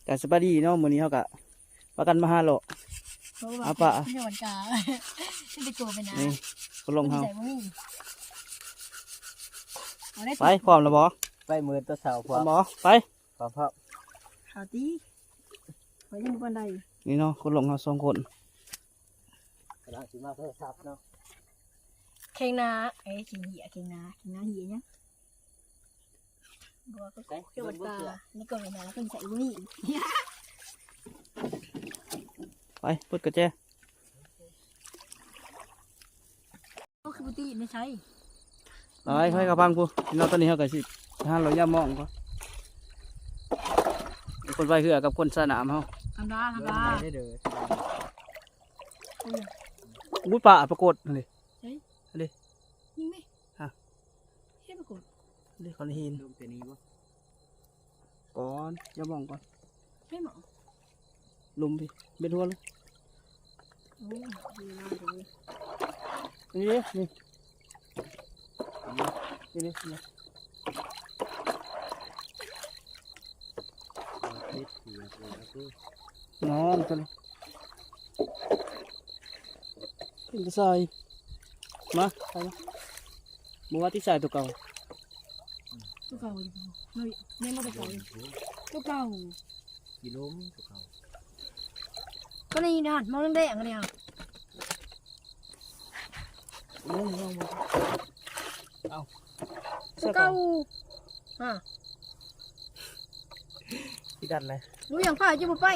กสบายดีเนาะมื้อนี้เฮากะประกันมาหาเลาะเอาปะไม่ใช่วันกาไม่ไปโกไปนะนี่ก็ลงเฮา ใส่บ่มีเอาได้ ไปพร้อมแล้วบ่ ไปมือตัวเสา พร้อมบ่ไป พร้อมครับ ขาตีไปยังบันได นี่เนาะก็ลงเฮาสองคน กำลังสิมาโทรศัพท์เนาะ เข่งนาเอ้ยเข่งเหี่ยเข่งนาเหี่ยเนี่ยบัวก็เจ้าวันกานี่ก็เวลาแล้วก็ใส่บ่มี ไปเปิดกระแจ ก็คือปกติไม่ใช่ ไปไปกับพังกูพี่น้องตอนนี้เฮาก็สิหาเราย่ามองก่อนคนไปคือกับคนสนามเฮา ธรรมดา ได้เด้อ มุดป่าปรากฏนั่นดิ ยิงไหม ฮะ เฮ้ยปรากฏ นี่เขาได้เห็น ดูตัวนี้บ่ ก่อนอย่ามองก่อน เฮ้ยหมอ ลุมพี่เบ็ดหัวเลย โอ้ยดีมากเลย นี่นี่นี่นี่ คิดเสียตัวตู้ นอนกันเลยขึ้นไปใส่มาใส่มาบัวที่ใส่ตัวเก่า ตัวเก่าดิไม่แม่มาตัวเก่าตัวเก่า กิโลมตัวเขา ก็ในด่านมองแดงกันเนี่ย เอา ตัวเก่าฮะ ที่ดันเลย รู้อย่างฝ่ายจะบ่ไป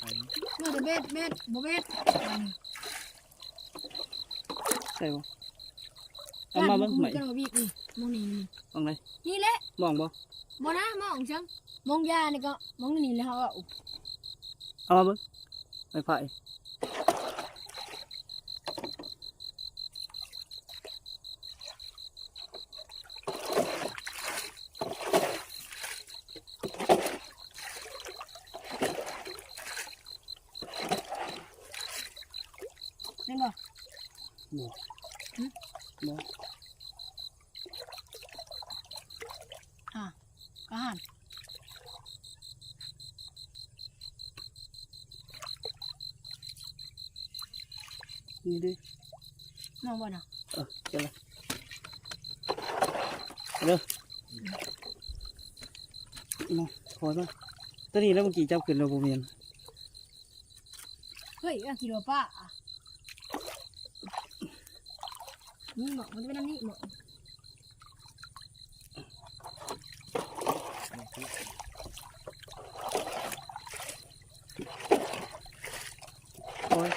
อันนี้ น่าจะเบ็ดบ่เบ็ด ใช่บ่เอามาเบิ่งใหม่ กันมาบีกนี่มองนี่ มองไหน นี่แหละ มองบ่ บ่นะมองจังมองยานี่ก็มองนี่เลยเขาอ่ะ เอามาเบิ่งไม่ไผ่ นั่นบ่ บ่บ่ กหัน นี่ดิ น้องบ่น่ะ เจอละเด้อมาขอซะตอนนี้แล้วเมื่อกี้จับขึ้นแล้วบ่แม่น เฮ้ยอ่ะกิโลป้านี่หมอมันจะเป็นอันนี้หมอ โอ้ย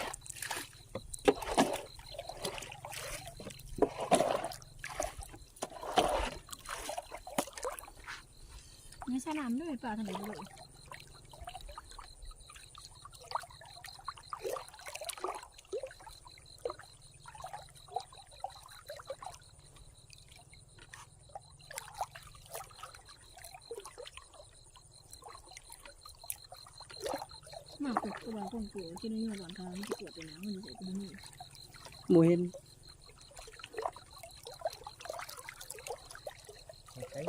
ไม่ใช่น้ำด้วยปลาทะเลเลยมากกว่าตัวคนกูที่นี่มาก่อนทางมันจะปวดไปนะมันจะปวดนี่ บ่เห็น ใช้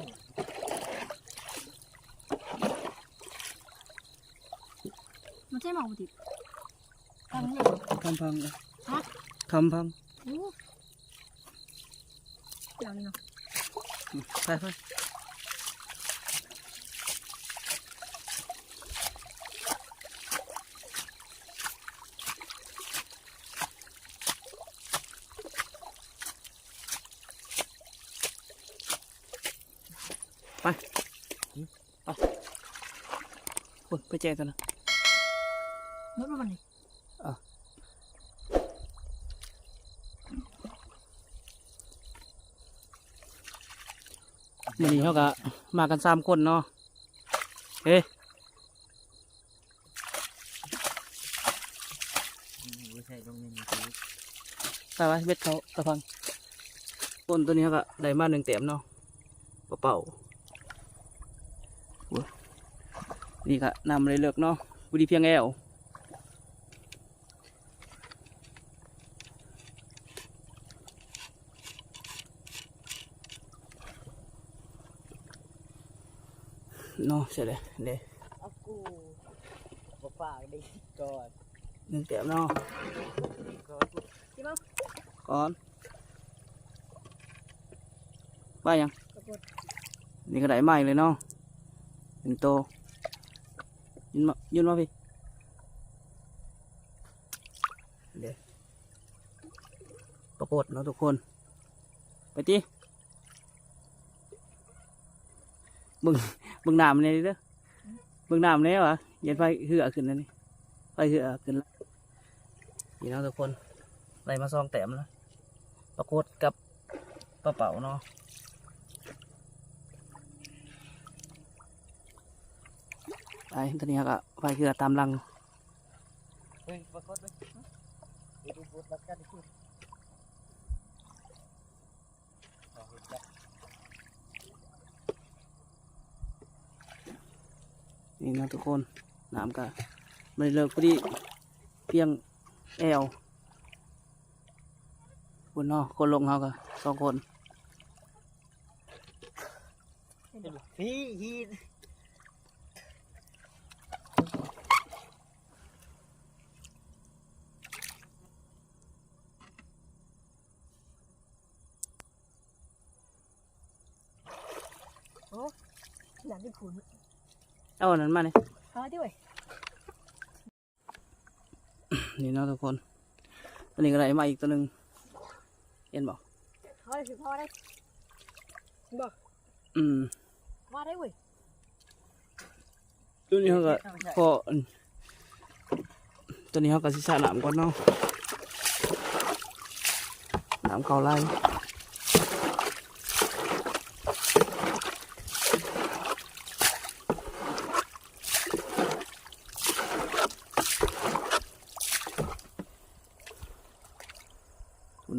มันใช่หมอกติดทางนี้ คำพัง ฮะ คำพัง โอ้เดี๋ยวนี่เนาะ ไปไปไปคนไปแจ้งกันนะ รถมันนี่ วันนี้เขาก็มากัน3 คนเนาะเฮ้ย ไม่ใช่ตรงนี้คือ ไปไว้เบ็ดเขาตะพังคนตัวนี้เขาก็ได้มา1 เต็มเนาะเป่าๆนี่ก็นำเลยเลิกเนาะบุรีเพียงแอวน นาะใช่เลยเด้ เอากูบ่ปากดิก่อน 1 แต้มเนาะ ก่อน จิบ่ ก่อนว่ายัง ปรากฏ นี่ก็ได้ใหม่เลยเนาะ1 โตยืนมาพี่เด้ปรากฏเนาะทุกคนไปติเบิ่งน้ำนี่เด้อเบิ่งน้ำนี่วะเย็นไฟเหือขึ้นแล้วนี่ไฟเหือขึ้นแล้วนี่เนาะทุกคนไล่มา2 แต้มแล้วปรากฏกับปลาเป๋าเนาะไปตอนนี้ก็ไฟเหือตามรัง เฮ้ยปรากฏเลยเดี๋ยวดูบทรักกันดิคุณเอาเห็นจับ นี่นะทุกคนน้ำก็ไม่เลิกพอดีเพียงแอวคนเนาะคนลงเขาก็2 คน พี่ฮีน หลังที่ขุน เอาอันนั้นมาเนี่ย เอาที่ไว้ นี่เนาะทุกคนอันนี้ก็ได้มาอีกตัวหนึ่งเห็นบอก เอาได้สิพอได้บ่ มาได้เว้ย ตัวนี้เขาก็พอตัวนี้เขาก็สิสระน้ำก่อนเนาะน้ำเข้าไล่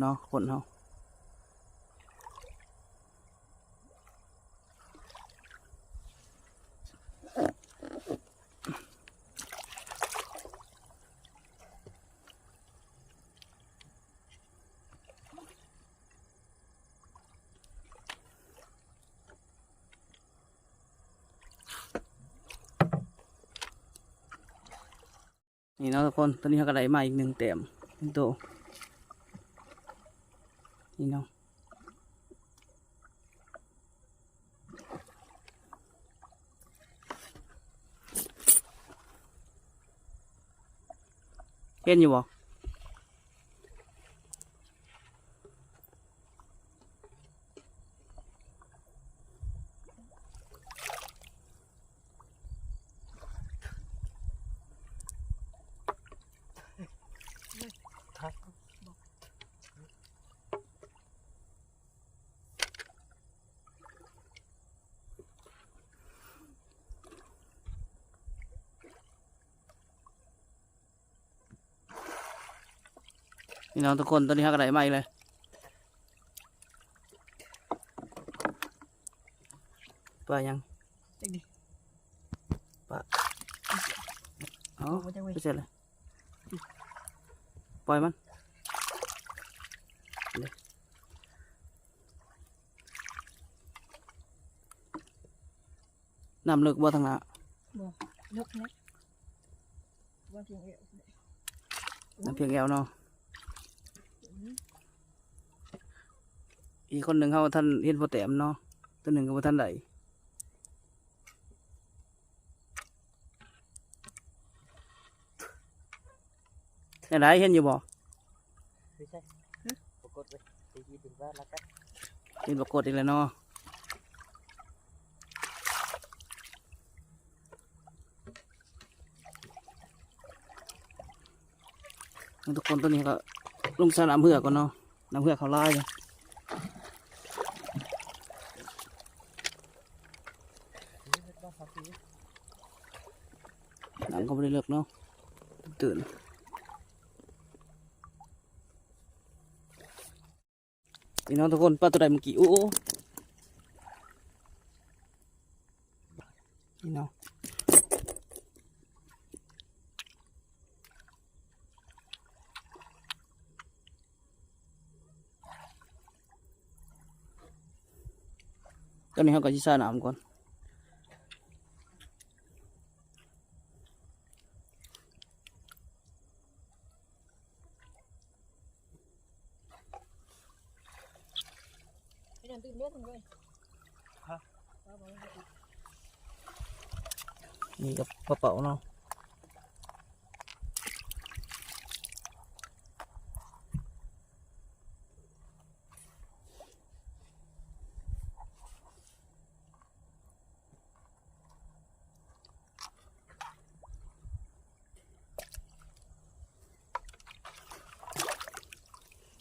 เนาะคนเขานี่เนาะทุกคนตอนนี้เขาก็ได้มาอีก1 แต้ม1 ตัวนี่เนาะเห็นอยู่บ่นี่เนาะทุกคนตอนนี้เขาก็ได้มาอีกเลยปลายัง จังดิ เอ๋อ เอาจังเว้ย ไม่เสร็จเลยปล่อยมันเดี๋ยวน้ำเลิกบ่ทางหน้า บ่ยกนะว่าเพียงเอว น้ำเพียงแอวเนาะอีกคนหนึ่งเขาท่านเห็นพอแต้มเนาะตัวหนึ่งก็บ่ท่านใดไหนเห็นอยู่บ่ ไม่ใช่ปรากฏเลยพี่ฮีนถึงว่ารักกัน เห็นปรากฏอีกแล้วเนาะทุกคนตัวนี้ก็ลงสนามเหือกก่อนเนาะน้ำเหือกเขาไล่เลย นี่เป็นบ้าครับพี่ หนังก็ไม่ได้เลิกเนาะตื่นพี่น้องทุกคนปลาตัวใดเมื่อกี้โอ้พี่น้องตอนนี้เขาก็จะใส่น้ำก่อน ตื่นเล่นเลย นี่กับกระเป๋าเนาะ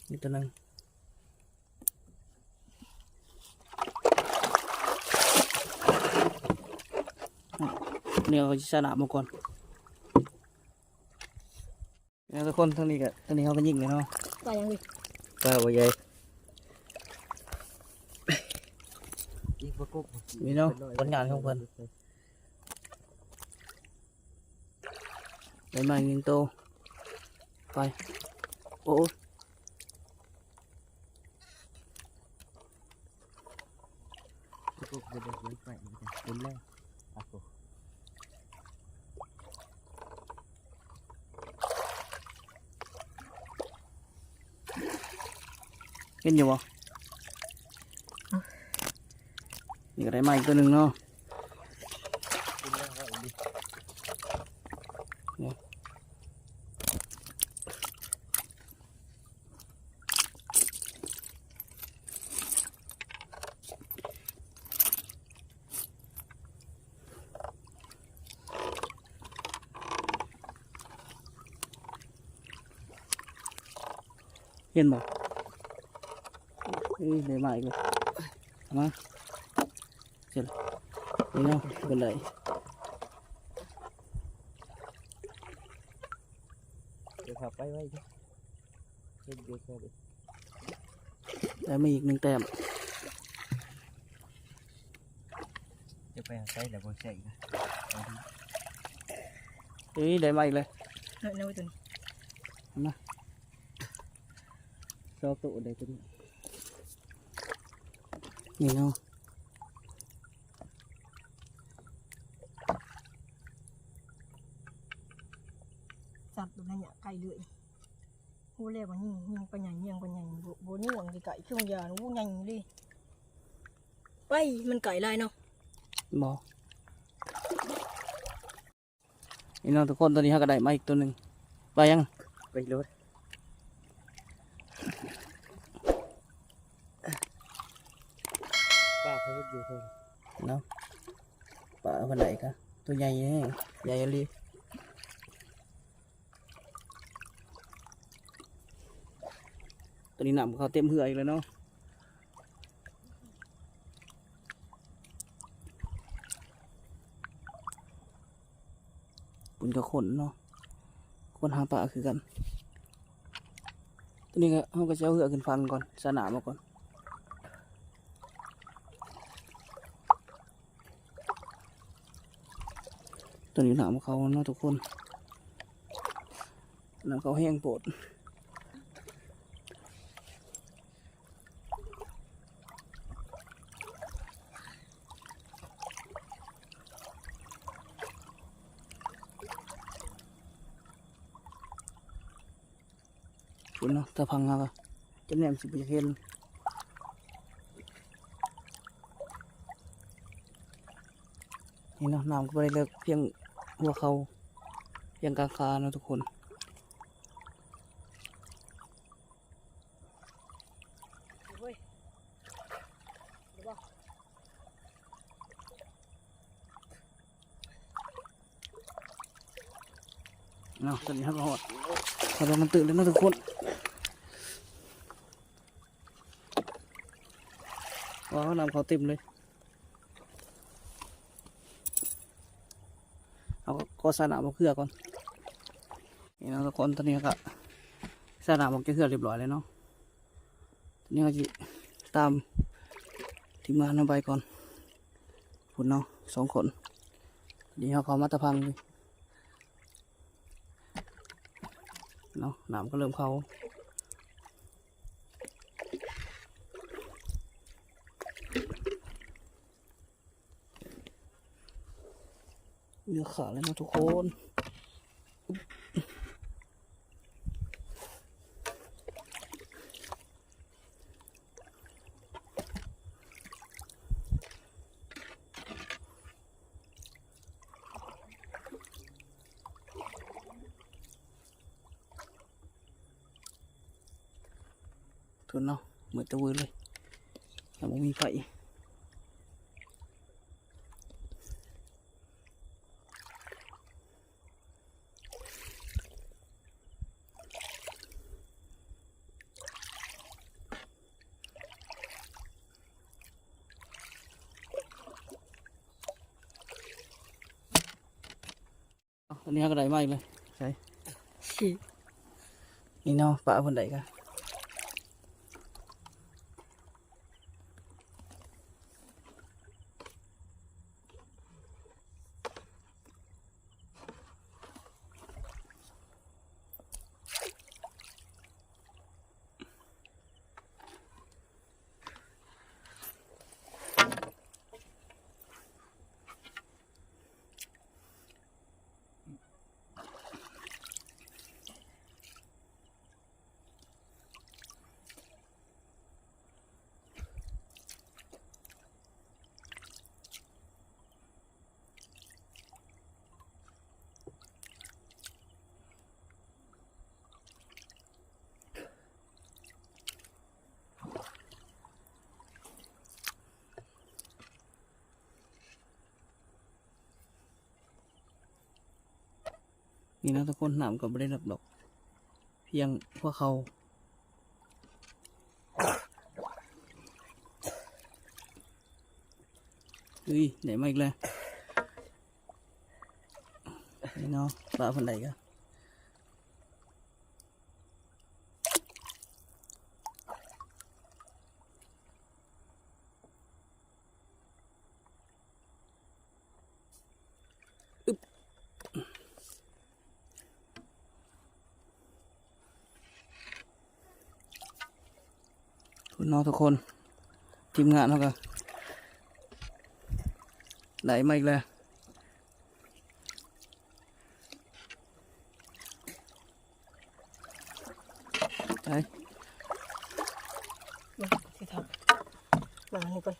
นี่ตัวนึงเนี่ยเขาจะชนะมาก่อนเนี่ยทุกคนทางนี้ก็ทางนี้เขาก็ยิงเลยเนาะ ไปยังดิ ปลาบ่ใหญ่ ยิงประกบ มีเนาะผลงานของเพิ่นได้มายิงโตไปโอ้ ประกบจะได้ยิงไปเป็นแรกอ่ะกู เห็นอยู่บ่นี่ก็ได้มาอีกตัวหนึ่งเนาะ เป็นแรกว่าอีก เห็นบ่ได้มาอีกเลยเอามาเสร็จแล้วนี่เนาะเป็นไร เดี๋ยวขับไปไว้ดิเดี๋ยวแค่ดิ ได้มาอีกหนึ่งแต้ม จะไปหาใช้แต่บ่ใช่นะ ได้มาอีกเลย เฮ้ยน้อยตัวนี้ ชอบตัวใดตัวนี้นี่เนาะ สัตว์ตัวนั้นเนี่ยไก่เลยหูเล่บยิงปัญญาเยี่ยงปัญญาโบนี่หวังสิไก่ช่วงยาหูใหญ่ดิไปมันไก่ลายเนาะ บ่นี่เนาะทุกคนตัวนี้เขาก็ได้มาอีกตัวหนึ่งไปยัง ไปรถป้าเขาอยู่เพิ่น เนาะปลาวันไหนกะตัวใหญ่แน่ใหญ่เลยตัวนี้หนำเขาเต็มเหืออีกแล้วเนาะปุ่นกับขนเนาะคนหาปลาคือกันตัวนี้ก็เขาก็จะเอาเหือขึ้นฟังก่อนสนามมาก่อนตัวนี้หนามเขาเนาะทุกคนหนามเขาแห้งโปดคุณเนาะถ้าพังครับจะแหนมสิบจะเห็นนี่เนาะน้ำก็ไม่ได้เลิกเพียงหัวเขาเพียงกลางคาเนาะทุกคนเนาะตอนนี้ครับเรามันตื่นแล้วเนาะทุกคนว้าวน้ำเขาเต็มเลยเอาก็สนามมาเคลือก่อนนี่เนาะทุกคนตอนนี้ก็สนามมาเคลือเรียบร้อยเลยเนาะตอนนี้ก็จะตามทีมงานเอาไปก่อนพุ่นเนาะ2 คนเดี๋ยวเขามาตะพังเลยเนาะน้ำก็เริ่มเข้าเนื้อขาเลยนะทุกคน คนเนาะเหมือนตะวืนเลยแต่บ่มีไฟอันนี้ก็ได้มาอีกเลยใช่นี่เนาะปลาคนใดกันนี่นะทุกคนน้ำก็ไม่ได้หนักดอกเพียงพวกเขาเฮ้ยไหนมาอีกเลยนี่เนาะปลาคนใดกันคุณน้องทุกคนทีมงานเขาก็ไหนมาอีกแล้วไป สิทำมานี่ก่อน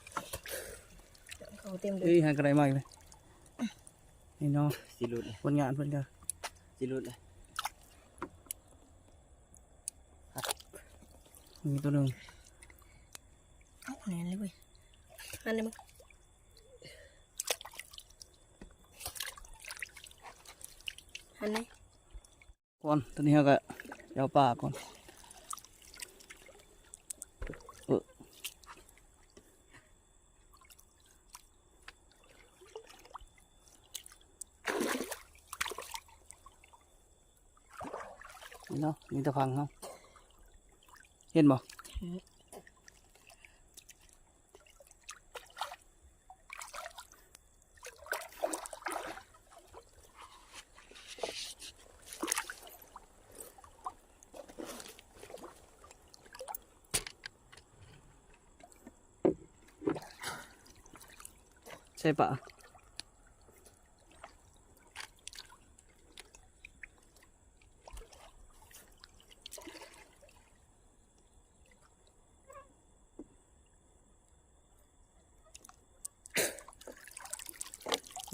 เขาเต็มเล เฮ้ ย ยหากระไรมาอีกเลยนี่น้อง สิหลุดเลย คนงานเพิ่นก็ สิหลุดเลย มีตัวหนึ่ง แน่เลยเว้ยอันนี้มั้งอันนี้ ก่อนตัวนี้เขาก็เดี๋ยวปลาก่อนนี่เนาะมีตะพังเขาเห็นบ่ใช่ปะ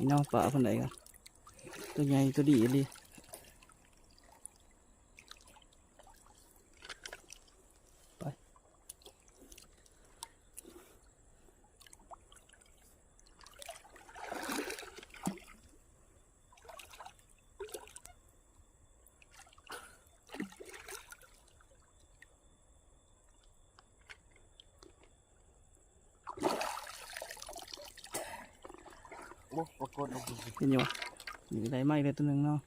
นี่เนาะปลาคนไหนกันตัวใหญ่ตัวดีเลยไปโอ้ปรากฏลงไป เห็นอยู่วะมีอะไรไหมเลยตัวหนึ่งเนาะ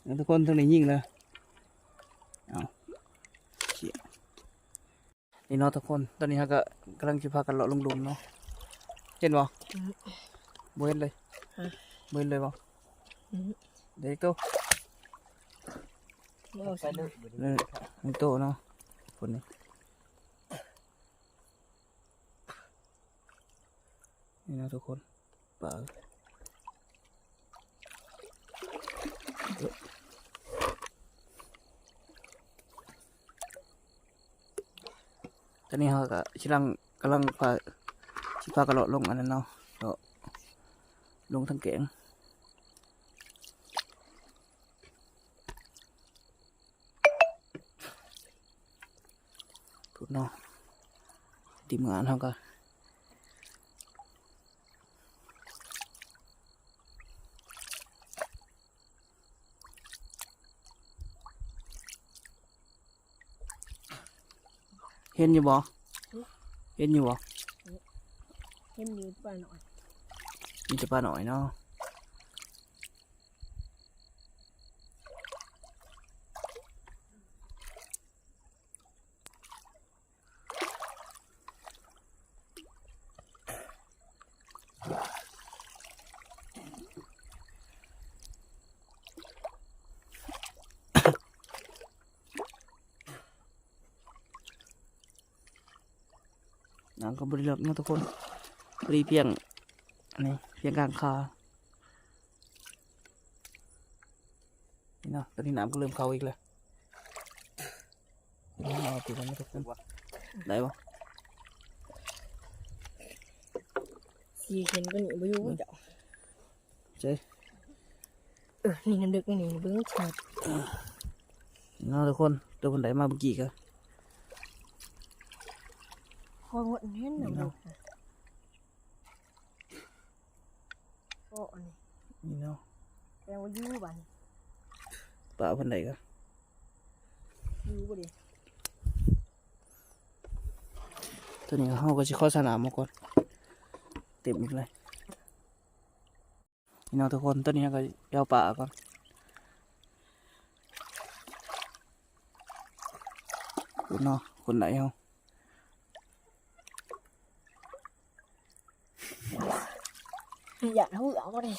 แล้วทุกคนตรงนี้ยิงเลยเอาเชี่ยนี่เนาะทุกคนตอนนี้เขาก็กำลังจะพากันเลาะลงหลุมเนาะเห็นบ่บ่เห็นเลยบ่เห็นเลยบ่เด็กโต เอา ไป ใส่ เลย นี่โตเนาะคนนี้นี่นะทุกคนปลา ตอนนี้เขาก็กำลังพากระโดดลงอันนั้นเนาะเลาะลงทางแกงพูดเนาะทีมงานเขาก็เห็นอยู่บ่เห็นอยู่บ่ เห็นอยู่ปลาหน่อย มีแต่ปลาหน่อยเนาะน้ำก็บริเลิกเนาะทุกคนบริเพียงอันนี้เพียงกลางคานี่เนาะตอนนี้น้ำก็เริ่มเข้าอีกแล้วเอาตีกันนะทุกคนได้ปะ สีเห็นก็หนีไปอยู่เจ้า เจ๊ นี่น้ำดึกนี่เบิ้งชัด เนาะทุกคนตัวคนไหนมาเมื่อกี้ก็ พอหมดเห็นน้ำดึกก็อันนี้ นี่เนาะ แปลว่าอยู่บ้าน ปลาคนไหนก็ อยู่บ่ดิ ตัวนี้เขาก็จะเข้าสนามมาก่อนเต็มอีกเลยนี่เนาะทุกคนตัวนี้ก็เดี๋ยวปลาก่อนคุณเนาะคนไหนเขา อยากเอาเอาบ่ได้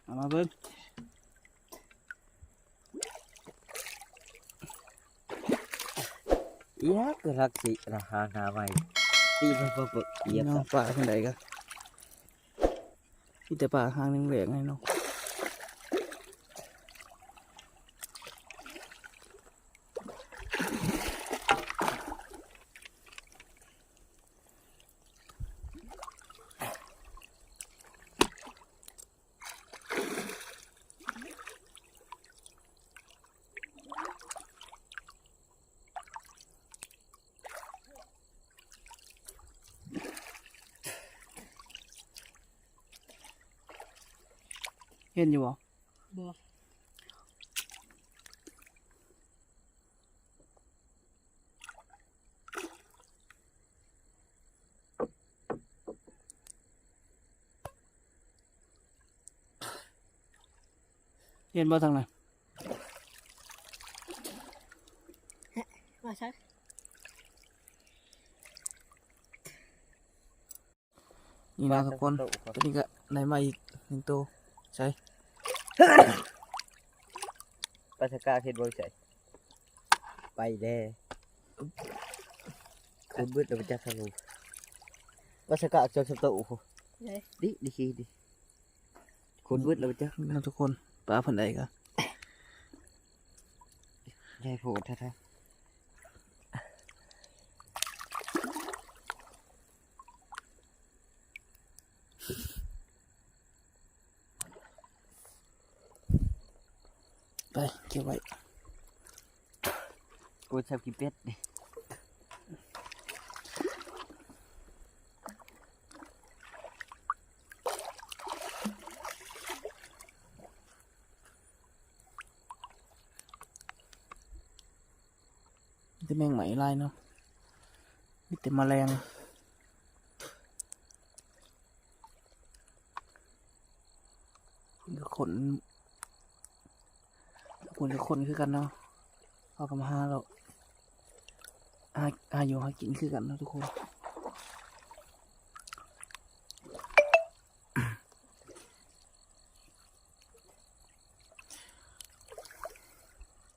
เอามาเบิ้ง อียกรักสิราคาหนาใหม่ตีมันเปิดเอี นี่ ยบ เนาะปลาคนไหนก็มีแต่ปลาหางแหลงๆไงเนาะเห็นอยู่บ่ บ่ เห็นบ่ทางไหน มาชัก นี่นะทุกคนตัวนี้ก็ได้มาอีกหนึ่งตัวใช่ ปัสกาเห็นบ่ใส่ไปแน่คุณมืดเราไปจักทางนู้นปัสกาจนสตู เลย ดิขี้ดิคุณมืดเราไปจัก นะทุกคนปลาพันใดก็ ยายโผล่ท่า ไปเก็บไว้ กูชอบกินเป็ดดิ มีแต่แมงไหมลายเนาะมีแต่แมลงขนคือกันเนาะเอากำมาหาเราหาอยู่หากินคือกันเนาะทุกคน